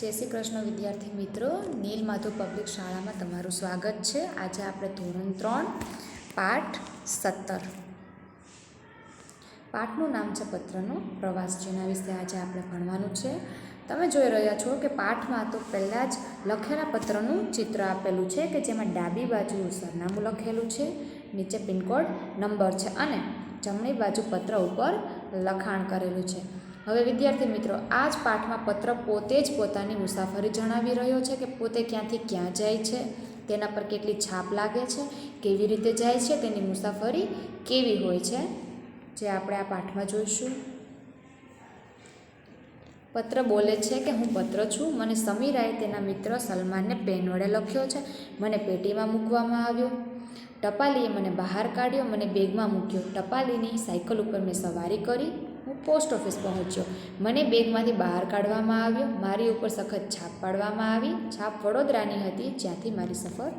जय श्री कृष्ण विद्यार्थी मित्रों, नीलमाधव पब्लिक शाला में तमारुं स्वागत है। आज आपणे धोरण 3 पाठ 17 पाठनु नाम है पत्रनो प्रवास, जेना विषे आज आपणे भणवानुं छे। तमे जोई रह्या छो के पाठ में तो पहला ज लखेला पत्रनु चित्र आपेलुं छे के जेमां डाबी बाजु सरनामું लखेलुं छे, नीचे पिनकोड नंबर छे अने जमणी बाजु पत्र उपर लखाण करेलुं छे। हवे विद्यार्थी मित्रों, आज पाठ में पत्र पोते ज पोतानी मुसाफरी जणावी रह्यो छे के पोते क्यांथी क्यां जाय छे, तेना पर केटली छाप लागे छे, केवी रीते जाय छे, तेनी मुसाफरी केवी होय छे, जे आपणे आ पाठ में जोईशुं। पत्र बोले छे के हूँ पत्र छूँ, मने समीराए तेना मित्र सलमानने पेन वडे लख्यो छे, मने पेटीमां मूकवामां आव्यो। टपालीए मने बहार काढ्यो, मने बेगमां मूक्यो। टपालीनी साइकल उपर मैं सवारी करी, हूँ पोस्ट ऑफिस पहोंच्यो, मने बेगमांथी बहार काढवामां आव्यो। मारी उपर सखत छाप पाडवामां आवी। छाप वडोदरानी हती, ज्यांथी मारी सफर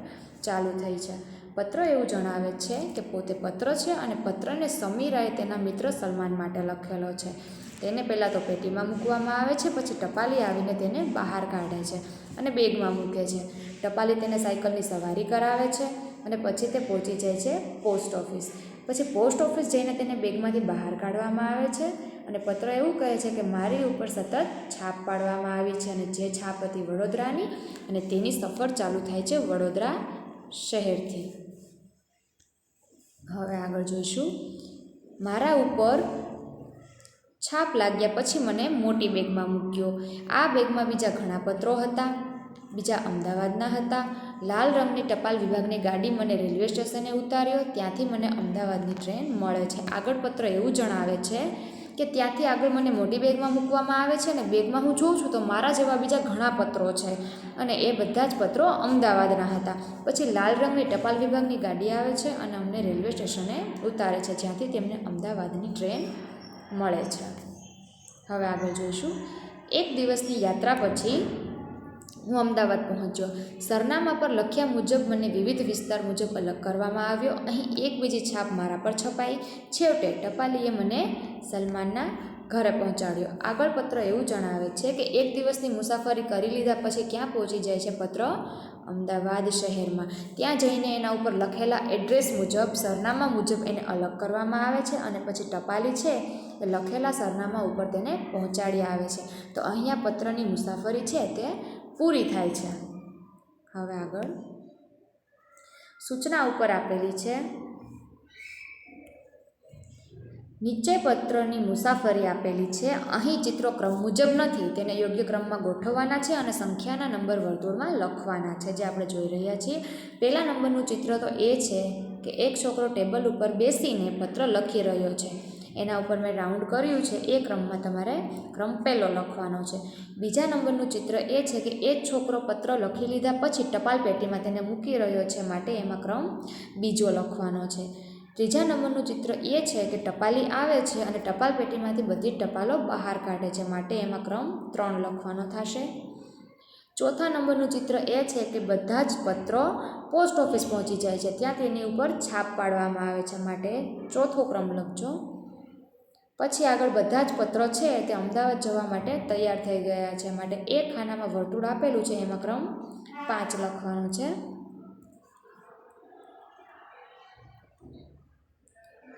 चालू थई छे। पत्र एवुं जणावे छे के पोते पत्र छे अने पत्रने समीराए तेना मित्र सलमान माटे लखेलो छे। तेने पहेला तो पेटीमां मूकवामां आवे छे, पछी टपाली आवीने तेने बहार काढे छे अने बेगमां मूके छे। टपाली तेने साइकलनी सवारी करावे छे अने पछी ते पहोंची जाय छे पोस्ट ऑफिस। पछी पोस्ट ऑफिस जईने तेने बेगमांथी बहार काढवामां आवे छे अने पत्र एवुं कहे छे के मारी उपर सतत छाप पाडवामां आवी छे अने जे छाप हती वडोदरानी अने तेनी सफर चालू थाय छे वडोदरा शहेरथी। हवे आगळ जोईशुं। मारा उपर छाप लाग्या पछी मने मोटी बेगमां मूक्यो। आ बेगमां बीजा घणा पत्रो हता, बीजा अमदावादना हता। लाल रंगनी टपाल विभागनी गाड़ी मने रेलवे स्टेशने उतार्यो, त्यांथी मने अमदावादनी ट्रेन मळे छे। आगळ पत्र एवुं जणावे छे के त्यांथी आगळ मने मोटी बेगमां मूकवामां आवे छे ने बेगमां हुं जोउं छुं तो मारा जेवा बीजा घणा पत्रो छे अने ए बधा ज पत्रो अमदावादना हता। पछी लाल रंगनी टपाल विभागनी गाड़ी आवे छे अने अमने रेलवे स्टेशने उतारे छे, ज्यांथी तेमने अमदावादनी ट्रेन मळे छे। हवे आगळ जोईशुं। एक दिवसनी यात्रा पछी हूँ अमदावाद पहोंच्यो। सरनामा पर लख्या मुजब मने विविध विस्तार मुजब अलग करवामां आव्यो। अहीं एक बीजी छाप मारा पर छपाई। छेवटे टपालीए मने सलमानना घरे पहोंचाड्यो। आगळ पत्र एवुं जणावे छे के एक दिवसनी मुसाफरी करी लीधा पछी क्यां पहोंची जाय छे पत्र? अमदावाद शहेरमां। त्यां जईने एना उपर लखेला एड्रेस मुजब सरनामा मुजब एने अलग करवामां आवे छे अने पछी टपाली छे ए लखेला सरनामा उपर तेने पहोंचाडी आवे छे। तो अहींया पत्रनी मुसाफरी छे ते पूरी थाय छे। हवे आगळ सूचना उपर आपेली छे। नीचे पत्रनी मुसाफरी आपेली छे। अहीं चिત્રો क्रम मुजब नथी, तेने योग्य क्रममां गोठववाना छे अने संख्याना नंबर वर्तुळमां लखवाना छे, जे आपणे जोई रह्या छीए। पहेला नंबरनुं चित्र तो ए छे के एक छोकरो टेबल उपर बेसीने पत्र लखी रह्यो छे। एना उपर मैं राउंड कर्युं छे, ए क्रममां तमारे क्रम पहेलो लखवानो छे। बीजा नंबरनुं चित्र ए छे के एक छोकरो पत्र लखी लीधा पछी टपाल पेटीमां तेने मूकी रह्यो छे, माटे एमां क्रम बीजो लखवानो छे। त्रीजा नंबरनुं चित्र ए छे के टपाली आवे छे अने टपाल पेटीमांथी बधी टपालो बहार काढे छे, माटे एमां क्रम 3 लखवानो थशे। चौथा नंबरनुं चित्र ए छे के बधा ज पત્રો पोस्ट ऑफिस पहोंची जाय छे, त्यां तेनी उपर छाप पाडवामां आवे छे, माटे चौथो क्रम लखजो। पछी आगळ बधा ज पત્રો छे ते अमदावाद जवा माटे तैयार थई गया छे, माटे एक खानामां वर्तुळ आपेलुं छे, एमां क्रम 5 लखवानो छे।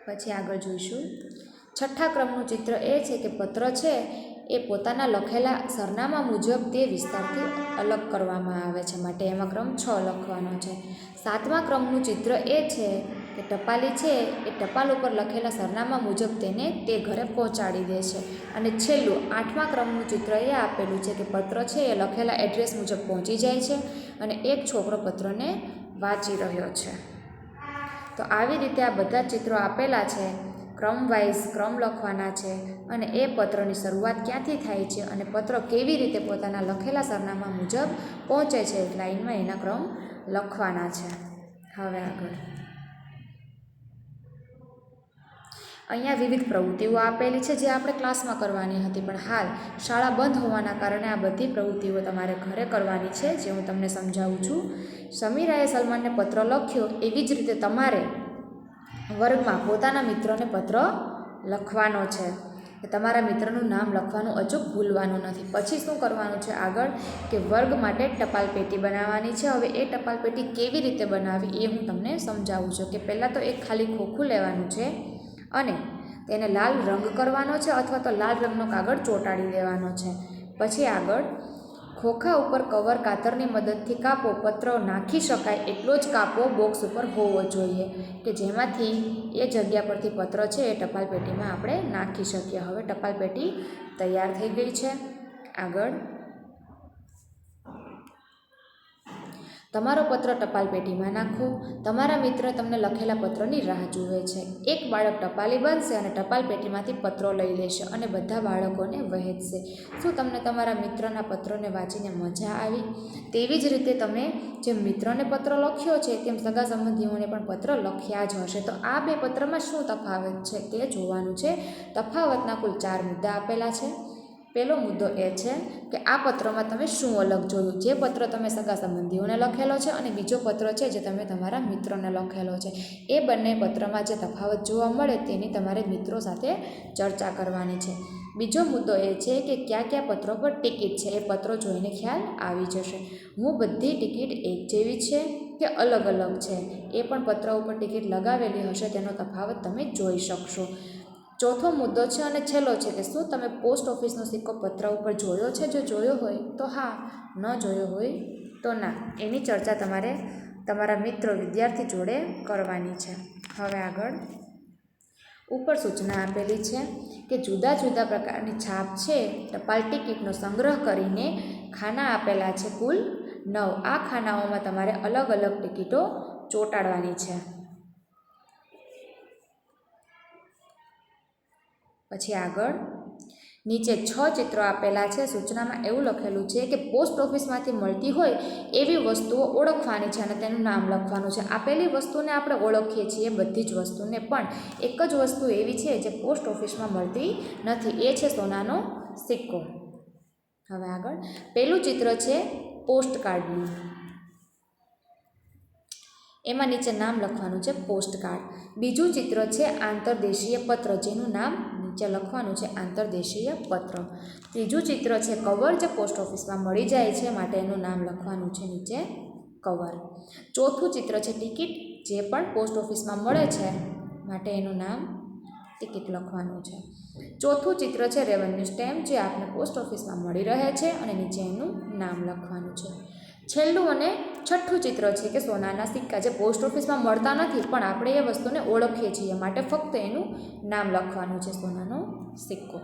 पछी आगळ जोईशुं। छठ्ठा क्रमनुं चित्र ए छे के पत्र छे ए पोताना लखेला सरनामा मुजब ते विस्तारथी अलग करवामां आवे छे, माटे एमां क्रम 6 लखवानो छे। सातमा क्रमनुं चित्र ए छे के टपाली छे ए टपाल उपर लखेला सरनामा मुजब तेने ते घरे पहोंचाडी दे छे। अने छेल्लुं 8मा क्रमनुं चित्र ए आपेलुं छे के पत्र छे ए लखेला एड्रेस मुजब पहोंची जाय छे अने एक छोकरो पत्रने वांची रह्यो छे। तो આવી રીતે આ બધા ચિત્રો આપેલા છે, ક્રમ વાઇઝ ક્રમ લખવાના છે અને એ પત્રની શરૂઆત ક્યાંથી થાય છે અને પત્ર કેવી રીતે પોતાના લખેલા સરનામા મુજબ પહોંચે છે લાઈનમાં એના ક્રમ લખવાના છે। હવે આગળ અહીંયા વિવિધ પ્રવૃત્તિઓ આપેલી છે જે આપણે ક્લાસમાં કરવાની હતી, પણ હાલ શાળા બંધ હોવાના કારણે આ બધી પ્રવૃત્તિઓ તમારે ઘરે કરવાની છે, જે હું તમને સમજાવું છું। સમીરાએ સલમાનને પત્ર લખ્યો એવી જ રીતે તમારે વર્ગમાં પોતાના મિત્રોને પત્ર લખવાનો છે। તમારા મિત્રનું નામ લખવાનું અચૂક ભૂલવાનું નથી. પછી શું કરવાનું છે આગળ કે વર્ગ માટે ટપાલ પેટી બનાવવાની છે. હવે એ ટપાલ પેટી કેવી રીતે બનાવવી એ હું તમને સમજાવું છું. કે પહેલાં તો એક ખાલી ખોખું લેવાનું છે અને તેને લાલ રંગ કરવાનો છે અથવા તો લાલ રંગનો કાગળ ચોંટાડી દેવાનો છે. પછી આગળ ખોખા ઉપર કવર કાતરની મદદથી કાપો. પત્ર નાખી શકાય એટલો જ કાપો બોક્સ ઉપર હોવો જોઈએ કે જેમાંથી એ જગ્યા પરથી પત્ર છે એ ટપાલ પેટીમાં આપણે નાખી શકીએ. હવે ટપાલ પેટી તૈયાર થઈ ગઈ છે. આગળ તમારો પત્ર ટપાલ પેટીમાં નાખો. તમારા મિત્ર તમને લખેલા પત્રની રાહ જુએ છે. એક બાળક ટપાલી બનશે અને ટપાલ પેટીમાંથી પત્રો લઈ લેશે અને બધા બાળકોને વહેંચશે. શું તમને તમારા મિત્રના પત્રોને વાંચીને મજા આવી? તેવી જ રીતે તમે જેમ મિત્રને પત્ર લખ્યો છે તેમ સગા સંબંધીઓને પણ પત્ર લખ્યા જ હશે. તો આ બે પત્રમાં શું તફાવત છે તે જોવાનું છે. તફાવતના કુલ 4 મુદ્દા આપેલા છે. પહેલો મુદ્દો એ છે કે આ પત્રમાં તમે શું અલગ જોયું. જે પત્ર તમે સગા સંબંધીઓને લખેલો છે અને બીજો પત્ર છે જે તમે તમારા મિત્રોને લખેલો છે, એ બંને પત્રમાં જે તફાવત જોવા મળે તેની તમારે મિત્રો સાથે ચર્ચા કરવાની છે. બીજો મુદ્દો એ છે કે કયા કયા પત્રો પર ટિકિટ છે. એ પત્રો જોઈને ખ્યાલ આવી જશે. હું બધી ટિકિટ એક જેવી છે કે અલગ અલગ છે એ પણ પત્ર ઉપર ટિકિટ લગાવેલી હશે તેનો તફાવત તમે જોઈ શકશો. ચોથો મુદ્દો છે અને છેલ્લો છે કે શું તમે પોસ્ટ ઓફિસનો સિક્કો પત્ર ઉપર જોયો છે? જો જોયો હોય તો હા, ન જોયો હોય તો ના. એની ચર્ચા તમારે તમારા મિત્રો વિદ્યાર્થી જોડે કરવાની છે. હવે આગળ ઉપર સૂચના આપેલી છે કે જુદા જુદા પ્રકારની છાપ છે ટપાલ ટિકિટનો સંગ્રહ કરીને ખાના આપેલા છે કુલ 9. આ ખાનાઓમાં તમારે અલગ અલગ ટિકિટો ચોંટાડવાની છે. પછી આગળ નીચે 6 ચિત્રો આપેલા છે. સૂચનામાં એવું લખેલું છે કે પોસ્ટ ઓફિસમાંથી મળતી હોય એવી વસ્તુઓ ઓળખવાની છે અને તેનું નામ લખવાનું છે. આપેલી વસ્તુને આપણે ઓળખીએ છીએ બધી જ વસ્તુને, પણ એક જ વસ્તુ એવી છે જે પોસ્ટ ઓફિસમાં મળતી નથી. એ છે સોનાનો સિક્કો. હવે આગળ પહેલું ચિત્ર છે પોસ્ટ કાર્ડનું. એમાં નીચે નામ લખવાનું છે પોસ્ટ કાર્ડ. બીજું ચિત્ર છે આંતરદેશીય પત્ર, જેનું નામ નીચે લખવાનું છે આંતરદેશીય પત્ર. ત્રીજું ચિત્ર છે કવર, જે પોસ્ટ ઓફિસમાં મળી જાય છે માટે એનું નામ લખવાનું છે નીચે કવર. ચોથું ચિત્ર છે ટિકિટ, જે પણ પોસ્ટ ઓફિસમાં મળે છે માટે એનું નામ ટિકિટ લખવાનું છે. ચોથું ચિત્ર છે રેવન્યુ સ્ટેમ્પ, જે આપને પોસ્ટ ઓફિસમાં મળી રહે છે અને નીચે એનું નામ લખવાનું છે. છેલ્લું અને છઠ્ઠું ચિત્ર છે કે સોનાના સિક્કા, જે પોસ્ટ ઓફિસમાં મળતા નથી પણ આપણે એ વસ્તુને ઓળખીએ છીએ માટે ફક્ત એનું નામ લખવાનું છે સોનાનો સિક્કો.